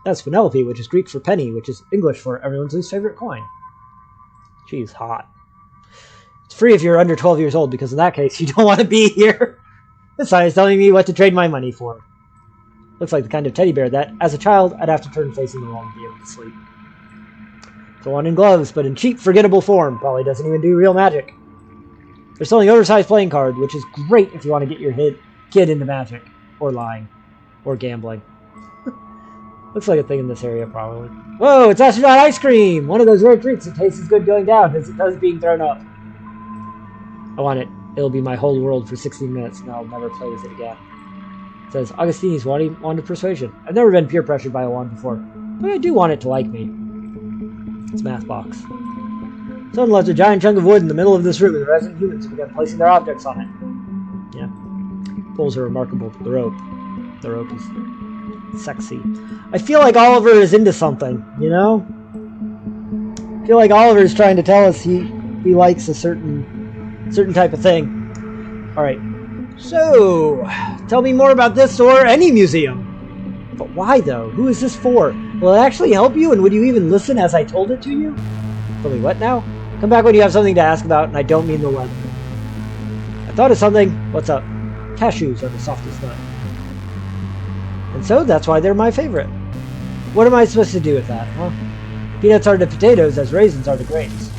That's Penelope, which is Greek for penny, which is English for everyone's least favorite coin. She's hot. It's free if you're under 12 years old, because in that case, you don't want to be here. This sign is telling me what to trade my money for. Looks like the kind of teddy bear that, as a child, I'd have to turn facing the wall to be able to sleep. It's a wand and gloves, but in cheap, forgettable form. Probably doesn't even do real magic. They're selling oversized playing card, which is great if you want to get your kid into magic, or lying, or gambling. Looks like a thing in this area, probably. Whoa, it's astronaut ice cream! One of those rare treats that tastes as good going down as it does being thrown up. I want it. It'll be my whole world for 16 minutes, and I'll never play with it again. It says, Augustini's wand of persuasion. I've never been peer pressured by a wand before, but I do want it to like me. It's math box. Someone left a giant chunk of wood in the middle of this room, and the resident humans have begun placing their objects on it. Yeah. Pulls are remarkable, but the rope is sexy. I feel like Oliver is into something, you know? I feel like Oliver is trying to tell us he likes a certain type of thing. Alright. So, tell me more about this or any museum. But why though? Who is this for? Will it actually help you, and would you even listen as I told it to you? Tell me what now? Come back when you have something to ask about, and I don't mean the weather. I thought of something. What's up? Cashews are the softest nut. And so, that's why they're my favorite. What am I supposed to do with that, huh? Peanuts are to potatoes as raisins are to grapes.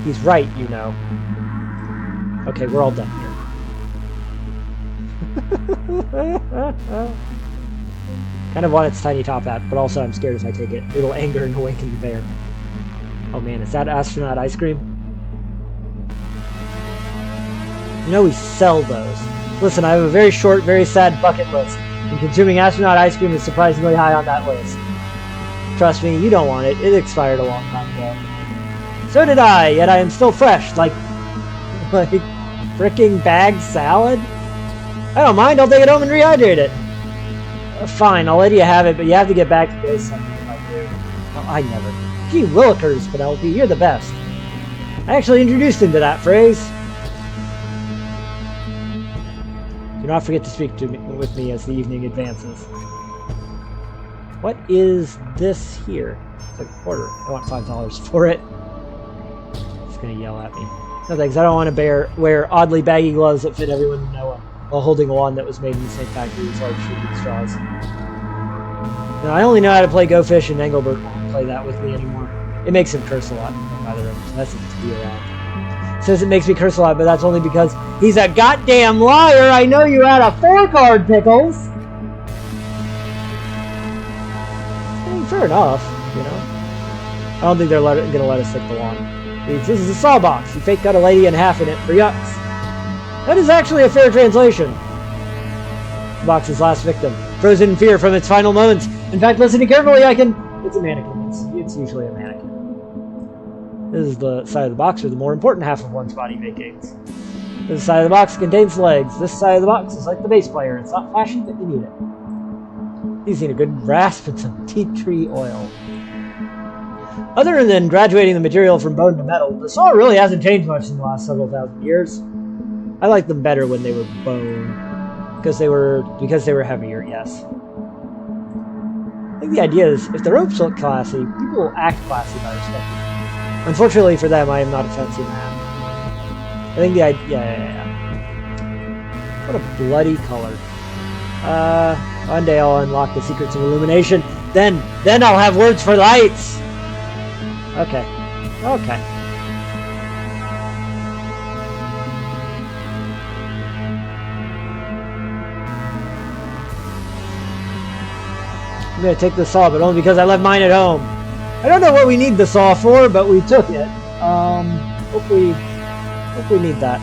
He's right, you know. Okay, we're all done here. Kind of want its tiny top hat, but also I'm scared if I take it. It'll anger and awaken the bear. Oh man, is that astronaut ice cream? You know we sell those. Listen, I have a very short, very sad bucket list, and consuming astronaut ice cream is surprisingly high on that list. Trust me, you don't want it. It expired a long time ago. So did I, yet I am still fresh, like fricking bagged salad? I don't mind, I'll take it home and rehydrate it. Fine, I'll let you have it, but you have to get back to base something if I do. Well, I never. Gee willikers, Penelope, you're the best. I actually introduced him to that phrase. Do not forget to speak with me as the evening advances. What is this here? It's like a quarter. I want $5 for it. It's gonna yell at me. No thanks, I don't want to wear oddly baggy gloves that fit everyone in Noah, while holding a wand that was made in the same factory as large shooting straws. Now, I only know how to play Go Fish, and Engelbert won't play that with me anymore. It makes him curse a lot, by the way. That's to be around. Says it makes me curse a lot, but that's only because he's a goddamn liar. I know you had a 4-card, Pickles. I mean, fair enough, you know. I don't think they're gonna let us take the wand. This is a saw box. You fake cut a lady in half in it for yucks. That is actually a fair translation. The box's last victim, frozen in fear from its final moments. In fact, listening carefully, it's a mannequin. It's usually a mannequin. This is the side of the box where the more important half of one's body vacates. This side of the box contains legs. This side of the box is like the bass player. It's not flashy, but you need it. These need a good rasp and some tea tree oil. Other than graduating the material from bone to metal, the saw really hasn't changed much in the last several thousand years. I liked them better when they were bone, because they were heavier, yes. I think the idea is, if the ropes look classy, people will act classy by respecting them. Unfortunately for them, I am not a fancy man. I think the idea, yeah. What a bloody color. One day I'll unlock the secrets of illumination. Then I'll have words for lights. Okay. I'm gonna take the saw, but only because I left mine at home. I don't know what we need the saw for, but we took it. Hope we need that.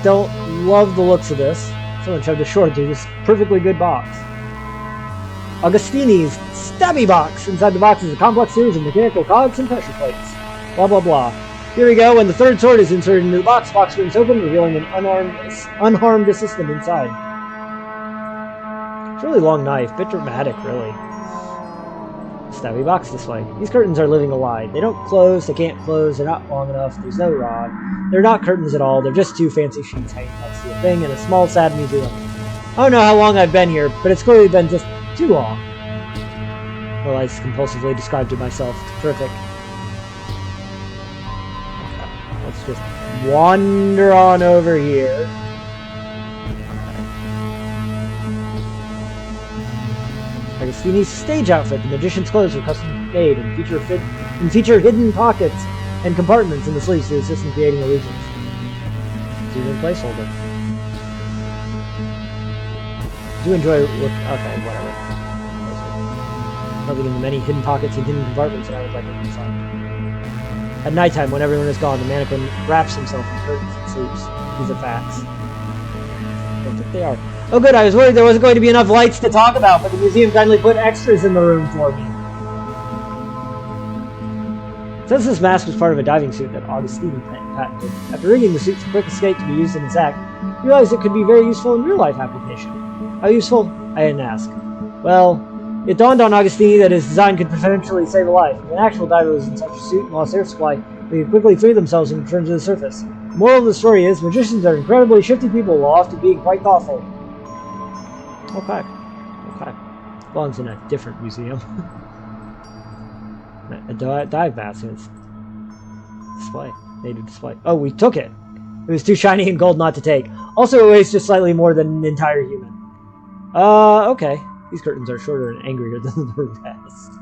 Don't love the looks of this. Someone shoved a short through this perfectly good box. Augustini's Stabby Box. Inside the box is a complex series of mechanical cogs and pressure plates. Blah blah blah. Here we go. When the third sword is inserted into the box springs open, revealing an unharmed assistant inside. It's a really long knife. Bit dramatic, really. Stabby box display. These curtains are living a lie. They don't close, they can't close, they're not long enough, there's no rod. They're not curtains at all, they're just 2 fancy sheets hanging next to a thing in a small, sad museum. I don't know how long I've been here, but it's clearly been just too long. Well, I compulsively described to myself. Terrific. Okay, let's just wander on over here. Agostini's stage outfit. The magician's clothes were custom made and feature hidden pockets and compartments in the sleeves to assist in creating illusions. It's even a placeholder. Do enjoy look. Okay, whatever. Nothing in the many hidden pockets and hidden compartments that I would like to inside. At nighttime, when everyone is gone, the mannequin wraps himself in curtains and sleeps. These are facts. I don't think they are. Oh good, I was worried there wasn't going to be enough lights to talk about, but the museum kindly put extras in the room for me. Since this mask was part of a diving suit that Agostini patented, after rigging the suit for quick escape to be used in his act, he realized it could be very useful in real-life application. How useful? I didn't ask. Well, it dawned on Agostini that his design could potentially save a life. If an actual diver was in such a suit and lost air supply, they could quickly free themselves and return to the surface. The moral of the story is, magicians are incredibly shifty people while often being quite thoughtful. Okay. Okay. Belongs in a different museum. A dive mask in its display. Native display. Oh, we took it. It was too shiny and gold not to take. Also, it weighs just slightly more than an entire human. Okay. These curtains are shorter and angrier than the rest.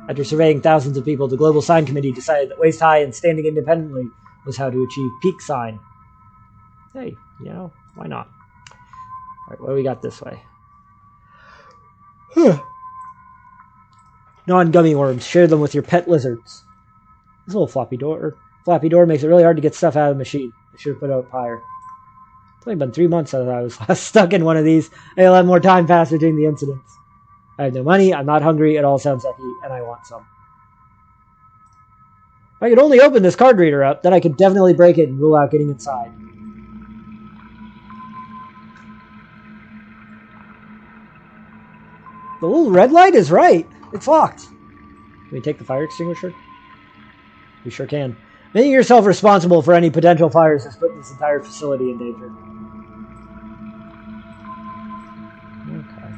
After surveying thousands of people, the Global Sign Committee decided that waist high and standing independently was how to achieve peak sign. Hey, you know, why not? Alright, what do we got this way? Non-gummy worms. Share them with your pet lizards. This little floppy door makes it really hard to get stuff out of the machine. I should have put it up higher. It's only been 3 months since I was last stuck in one of these. I'll have more time passed between the incidents. I have no money, I'm not hungry, it all sounds sucky, and I want some. If I could only open this card reader up, then I could definitely break it and rule out getting inside. The little red light is right. It's locked. Can we take the fire extinguisher? We sure can. Making yourself responsible for any potential fires has put this entire facility in danger. Okay.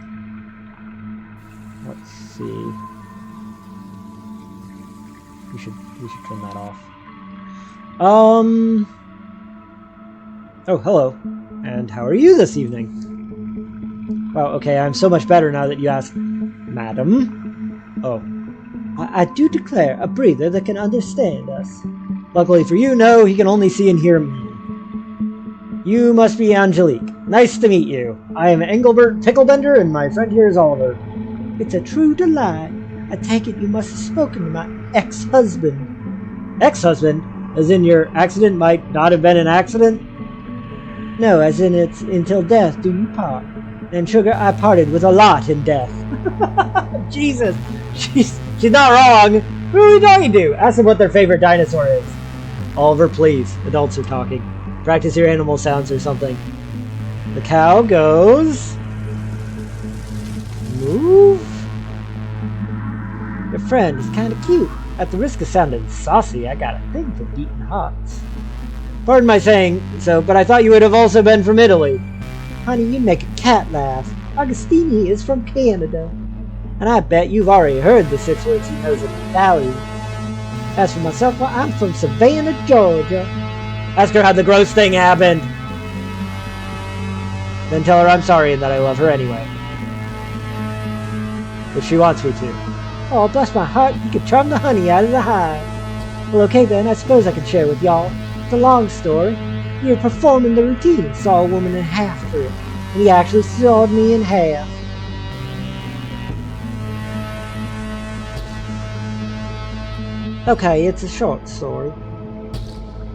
Let's see. We should turn that off. Oh, hello. And how are you this evening? Wow, okay, I'm so much better now that you ask. Madam? Oh. I do declare, a breather that can understand us. Luckily for you, no, he can only see and hear me. You must be Angelique. Nice to meet you. I am Engelbert Ticklebender, and my friend here is Oliver. It's a true delight. I take it you must have spoken to my ex-husband. Ex-husband? As in your accident might not have been an accident? No, as in it's until death do you part. And sugar, I parted with a lot in death. Jesus, she's not wrong. Who are we talking to? Ask them what their favorite dinosaur is. Oliver, please. Adults are talking. Practice your animal sounds or something. The cow goes. Move. Your friend is kind of cute. At the risk of sounding saucy, I got a thing for beating hearts. Pardon my saying so, but I thought you would have also been from Italy. Honey, you make a cat laugh. Agostini is from Canada. And I bet you've already heard the 6 words he knows in Italian. As for myself, well, I'm from Savannah, Georgia. Ask her how the gross thing happened. Then tell her I'm sorry and that I love her anyway. If she wants me to. Oh, bless my heart, you could charm the honey out of the hive. Well, okay then, I suppose I can share with y'all. It's a long story. You were performing the routine, saw a woman in half for it, and he actually sawed me in half. Okay, it's a short story.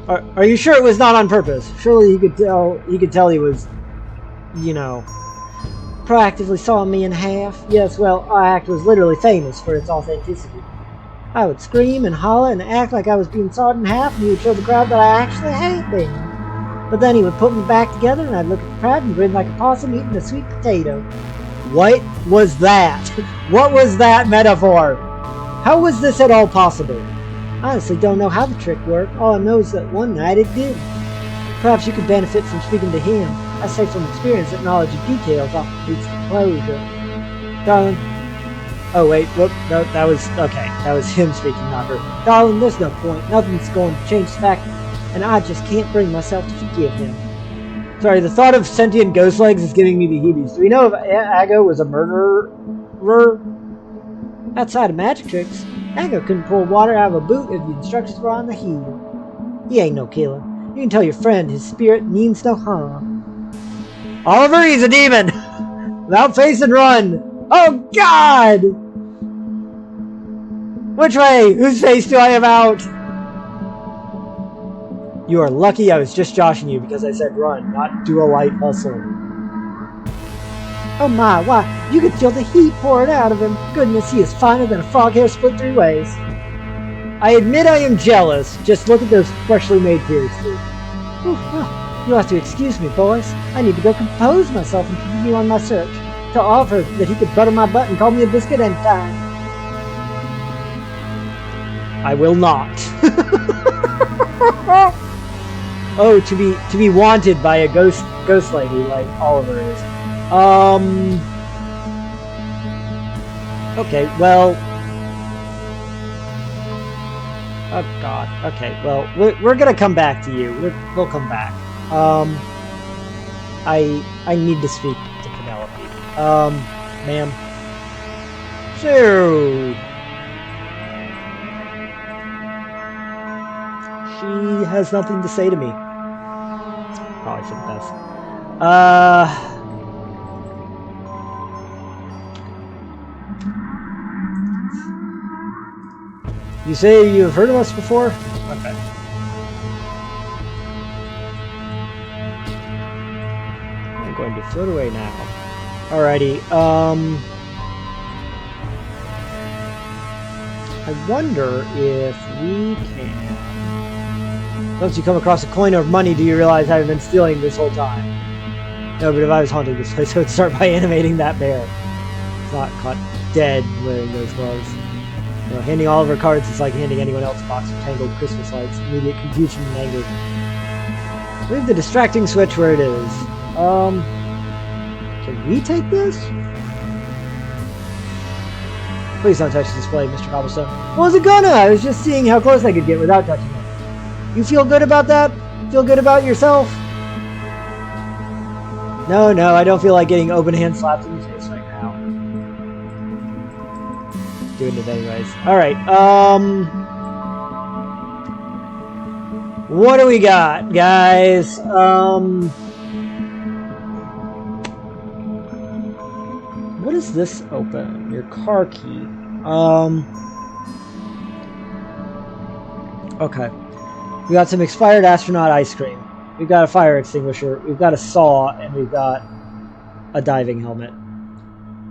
Are you sure it was not on purpose? Surely you could tell he was, you know, proactively sawing me in half. Yes, well, our act was literally famous for its authenticity. I would scream and holler and act like I was being sawed in half, and he would show the crowd that I actually had been. But then he would put me back together, and I'd look at the crowd and grin like a possum eating a sweet potato. What was that? What was that metaphor? How was this at all possible? I honestly don't know how the trick worked. All I know is that one night it did. Perhaps you could benefit from speaking to him. I say from experience that knowledge of details often leads to closure. Darling, Oh, wait, whoop, no, that was, okay, that was him speaking, not her. Darling, there's no point. Nothing's going to change the fact, and I just can't bring myself to forgive him. Sorry, the thought of sentient ghost legs is giving me the heebies. Do we know if Ago was a murderer? Outside of magic tricks, Ago couldn't pour water out of a boot if the instructions were on the heel. He ain't no killer. You can tell your friend his spirit means no harm. Oliver, he's a demon! Without face and run! Oh, God! Which way? Whose face do I have out? You are lucky I was just joshing you because I said run, not do a light hustle. Oh my, why, you could feel the heat pouring out of him. Goodness, he is finer than a frog hair split 3 ways. I admit I am jealous. Just look at those freshly made tears, too. You'll have to excuse me, boys. I need to go compose myself and continue on my search. Tell Oliver that he could butter my butt and call me a biscuit anytime. I will not. Oh, to be wanted by a ghost lady like Oliver is. Okay, well. Oh God. Okay, well, we're gonna come back to you. We'll come back. I need to speak to Penelope. Ma'am. So. She has nothing to say to me. Probably for the best. You say you've heard of us before? Okay. I'm going to float away now. Alrighty, I wonder if we can... Once you come across a coin or money, do you realize I've been stealing this whole time? No, but if I was haunting this place, I would start by animating that bear. It's not caught dead wearing those gloves. You know, handing Oliver cards is like handing anyone else a box of tangled Christmas lights. Immediate confusion and anger. Leave the distracting switch where it is. Can we take this? Please don't touch the display, Mr. Cobblestone. I wasn't gonna! I was just seeing how close I could get without touching it. You feel good about that? Feel good about yourself? No, I don't feel like getting open hand slapped in the face right now. Doing it anyways. Alright, what do we got, guys? What is this open? Your car key. Okay. We got some expired astronaut ice cream. We've got a fire extinguisher. We've got a saw, and we've got a diving helmet.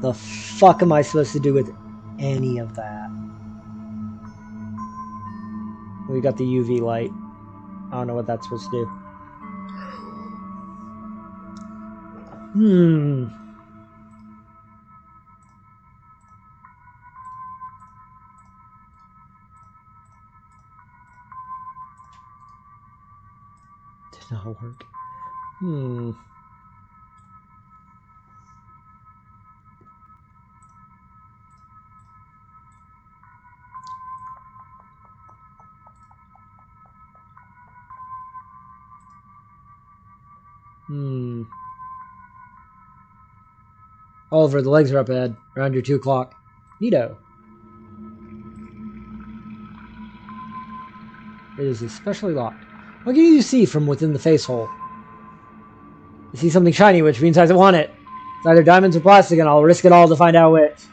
The fuck am I supposed to do with any of that? We got the UV light. I don't know what that's supposed to do. Did not work. Oliver, the legs are up ahead. Around your 2 o'clock. Neato. It is especially locked. What can you see from within the face hole? I see something shiny, which means I want it. It's either diamonds or plastic, and I'll risk it all to find out which.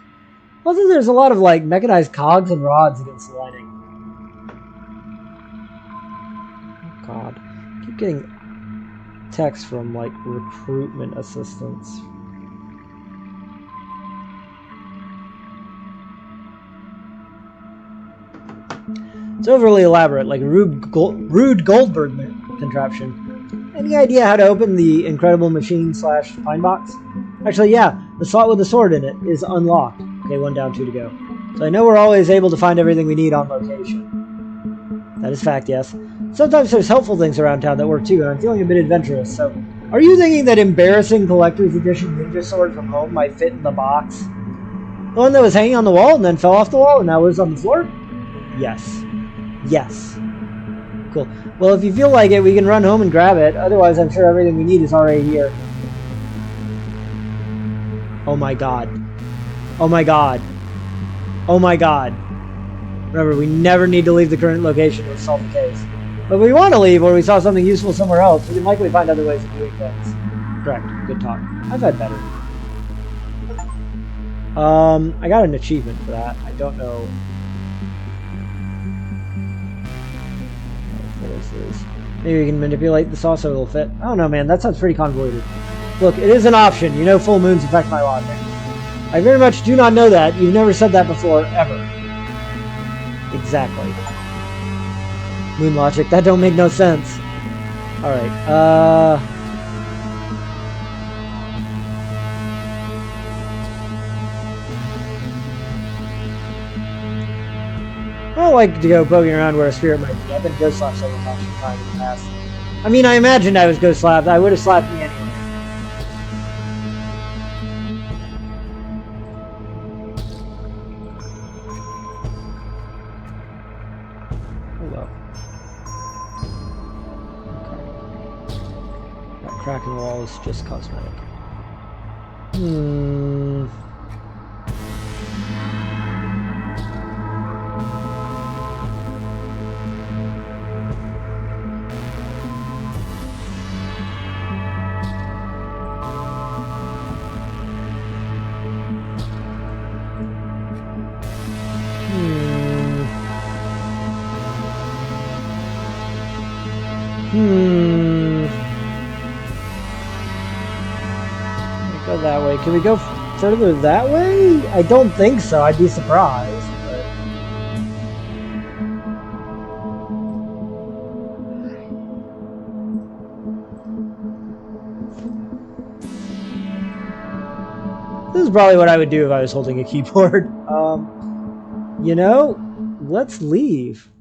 Also, there's a lot of, like, mechanized cogs and rods against the lining. Oh, God. I keep getting texts from, like, recruitment assistants. It's overly elaborate, like a Rube Goldberg contraption. Any idea how to open the Incredible Machine / Pine Box? Actually, yeah, the slot with the sword in it is unlocked. Okay, 1 down, 2 to go. So I know we're always able to find everything we need on location. That is fact, yes. Sometimes there's helpful things around town that work too, and I'm feeling a bit adventurous, so... Are you thinking that embarrassing collector's edition ninja sword from home might fit in the box? The one that was hanging on the wall and then fell off the wall and now lives on the floor? Yes. Yes. Cool. Well, if you feel like it, we can run home and grab it. Otherwise, I'm sure everything we need is already here. Oh my god. Oh my god. Oh my god. Remember, we never need to leave the current location to solve the case. But if we want to leave or we saw something useful somewhere else, we can likely find other ways of doing things. Correct. Good talk. I've had better. I got an achievement for that. I don't know what this is. Maybe we can manipulate the saucer a little fit. I don't know, man. That sounds pretty convoluted. Look, it is an option. You know full moons affect my logic. I very much do not know that. You've never said that before, ever. Exactly. Moon logic. That don't make no sense. Alright, I don't like to go poking around where a spirit might be. I've been ghost slapped several times in the past. I mean, I imagined I was ghost slapped. I would have slapped me anyway. Hold up. Okay. That crack in the wall is just cosmetic. Go that way. Can we go further that way? I don't think so. I'd be surprised. But... This is probably what I would do if I was holding a keyboard. You know, let's leave.